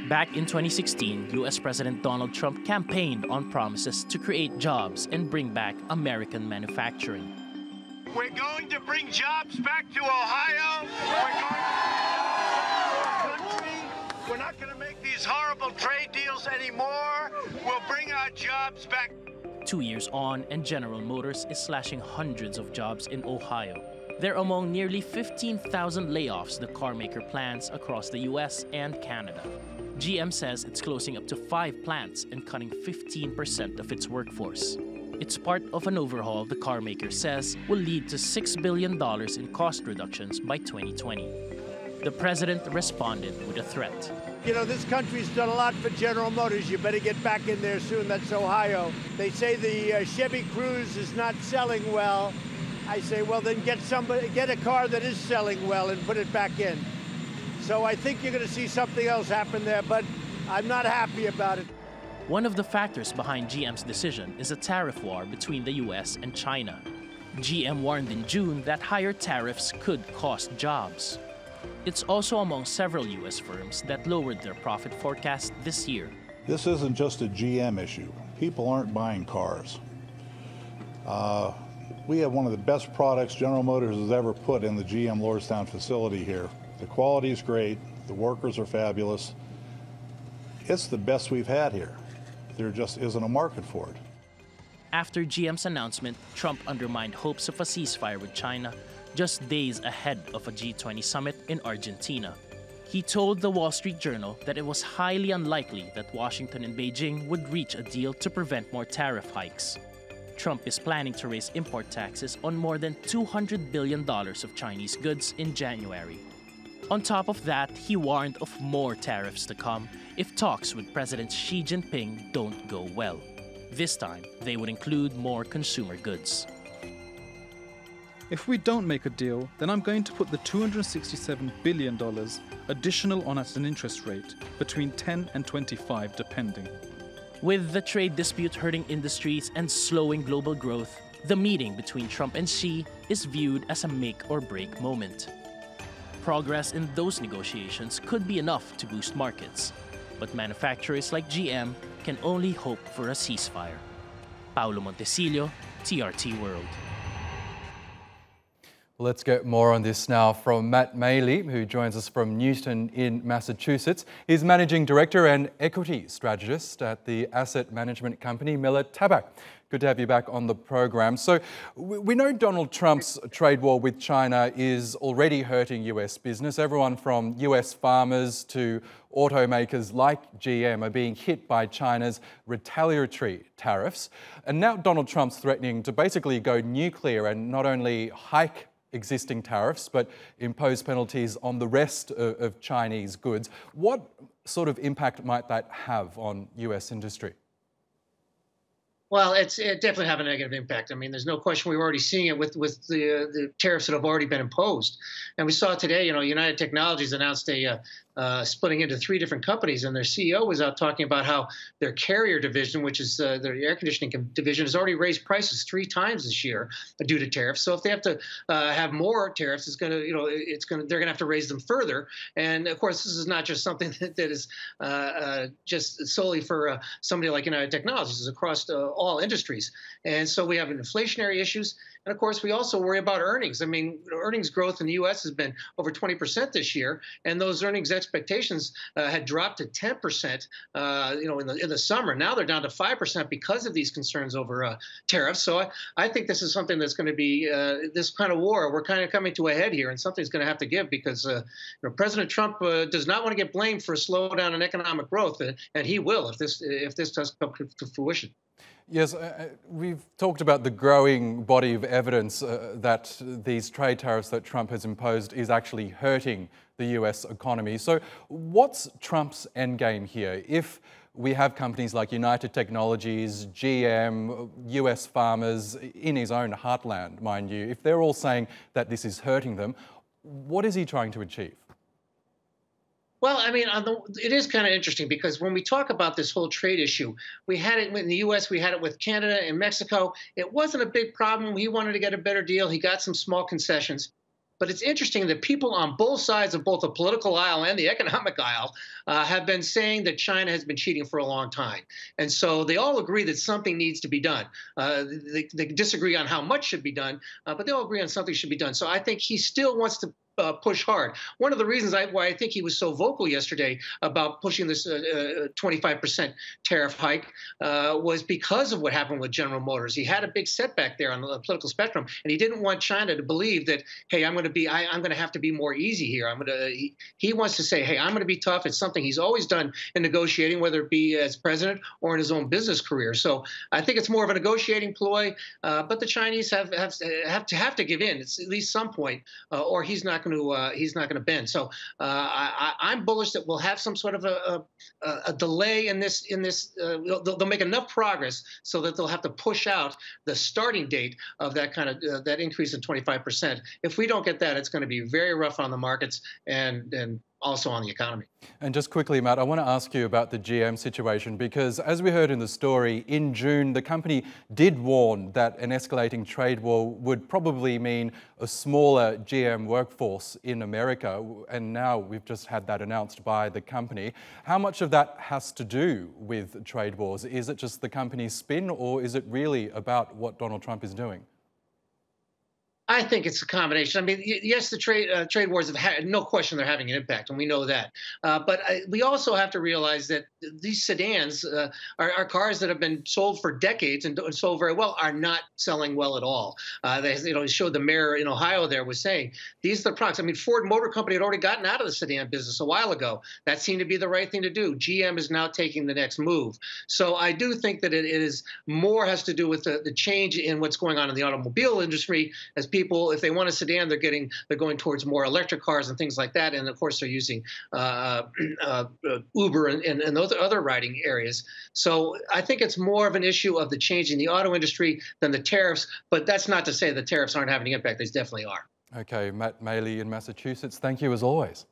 Back in 2016, U.S. President Donald Trump campaigned on promises to create jobs and bring back American manufacturing. We're going to bring jobs back to Ohio. We're going to country. We're not going to make these horrible trade deals anymore. We'll bring our jobs back. 2 years on, and General Motors is slashing hundreds of jobs in Ohio. They're among nearly 15,000 layoffs the carmaker plans across the U.S. and Canada. GM says it's closing up to 5 plants and cutting 15% of its workforce. It's part of an overhaul the carmaker says will lead to $6 billion in cost reductions by 2020. The president responded with a threat. You know, this country's done a lot for General Motors. You better get back in there soon. That's Ohio. They say the Chevy Cruze is not selling well. I say, well, then get a car that is selling well and put it back in. So I think you're going to see something else happen there, but I'm not happy about it. One of the factors behind GM's decision is a tariff war between the U.S. and China. GM warned in June that higher tariffs could cost jobs. It's also among several U.S. firms that lowered their profit forecast this year. This isn't just a GM issue. People aren't buying cars. We have one of the best products General Motors has ever put in the GM Lordstown facility here. The quality is great. The workers are fabulous. It's the best we've had here. There just isn't a market for it. After GM's announcement, Trump undermined hopes of a ceasefire with China just days ahead of a G20 summit in Argentina. He told the Wall Street Journal that it was highly unlikely that Washington and Beijing would reach a deal to prevent more tariff hikes. Trump is planning to raise import taxes on more than $200 billion of Chinese goods in January. On top of that, he warned of more tariffs to come if talks with President Xi Jinping don't go well. This time, they would include more consumer goods. If we don't make a deal, then I'm going to put the $267 billion additional on at an interest rate, between 10 and 25 depending. With the trade dispute hurting industries and slowing global growth, the meeting between Trump and Xi is viewed as a make-or-break moment. Progress in those negotiations could be enough to boost markets, but manufacturers like GM can only hope for a ceasefire. Paolo Monticillo, TRT World. Let's get more on this now from Matt Maley, who joins us from Newton in Massachusetts. He's Managing Director and Equity Strategist at the asset management company Tabak. Good to have you back on the program. So we know Donald Trump's trade war with China is already hurting US business. Everyone from US farmers to automakers like GM are being hit by China's retaliatory tariffs. And now Donald Trump's threatening to basically go nuclear and not only hike existing tariffs, but impose penalties on the rest of Chinese goods. What sort of impact might that have on US industry? Well, it definitely have a negative impact. I mean, there's no question we're already seeing it with the tariffs that have already been imposed. And we saw today, you know, United Technologies announced splitting into 3 different companies, and their CEO was out talking about how their Carrier division, which is their air conditioning division, has already raised prices 3 times this year due to tariffs. So if they have to have more tariffs, it's going to, you know, they're going to have to raise them further. And of course, this is not just something that is just solely for somebody like United Technologies. It's across all industries. And so we have inflationary issues. And of course, we also worry about earnings. I mean, earnings growth in the U.S. has been over 20% this year, and those earnings expectations had dropped to 10%, in the summer. Now they're down to 5% because of these concerns over tariffs. So I think this is something that's going to be this kind of war. We're kind of coming to a head here, and something's going to have to give because President Trump does not want to get blamed for a slowdown in economic growth, and he will if this does come to fruition. Yes, we've talked about the growing body of evidence that these trade tariffs that Trump has imposed is actually hurting the US economy. So what's Trump's endgame here? If we have companies like United Technologies, GM, US farmers in his own heartland, mind you, if they're all saying that this is hurting them, what is he trying to achieve? Well, I mean, it is kind of interesting because when we talk about this whole trade issue, we had it in the U.S., we had it with Canada and Mexico. It wasn't a big problem. He wanted to get a better deal. He got some small concessions. But it's interesting that people on both sides of both the political aisle and the economic aisle have been saying that China has been cheating for a long time. And so they all agree that something needs to be done. They disagree on how much should be done, but they all agree on something should be done. So I think he still wants to push hard. One of the reasons why I think he was so vocal yesterday about pushing this 25% tariff hike was because of what happened with General Motors. He had a big setback there on the political spectrum, and he didn't want China to believe that, hey, I'm going to have to be more easy here. He wants to say, hey, I'm going to be tough. It's something he's always done in negotiating, whether it be as president or in his own business career. So I think it's more of a negotiating ploy, but the Chinese have to give in. It's at least some point, or he's not going to bend. So I'm bullish that we'll have some sort of a delay in this. They'll make enough progress so that they'll have to push out the starting date of that kind of that increase in 25%. If we don't get that, it's going to be very rough on the markets and also on the economy. And just quickly, Matt, I want to ask you about the GM situation, because as we heard in the story, in June, the company did warn that an escalating trade war would probably mean a smaller GM workforce in America. And now we've just had that announced by the company. How much of that has to do with trade wars? Is it just the company's spin, or is it really about what Donald Trump is doing? I think it's a combination. I mean, yes, the trade wars have had, no question, they're having an impact, and we know that. But we also have to realize that these sedans are cars that have been sold for decades and sold very well, are not selling well at all. They showed the mayor in Ohio there was saying these are the products. I mean, Ford Motor Company had already gotten out of the sedan business a while ago. That seemed to be the right thing to do. GM is now taking the next move. So I do think that it is more has to do with the change in what's going on in the automobile industry as people, if they want a sedan, they're going towards more electric cars and things like that. And of course, they're using Uber and those other riding areas. So I think it's more of an issue of the change in the auto industry than the tariffs. But that's not to say the tariffs aren't having an impact. They definitely are. Okay, Matt Maley in Massachusetts, thank you as always.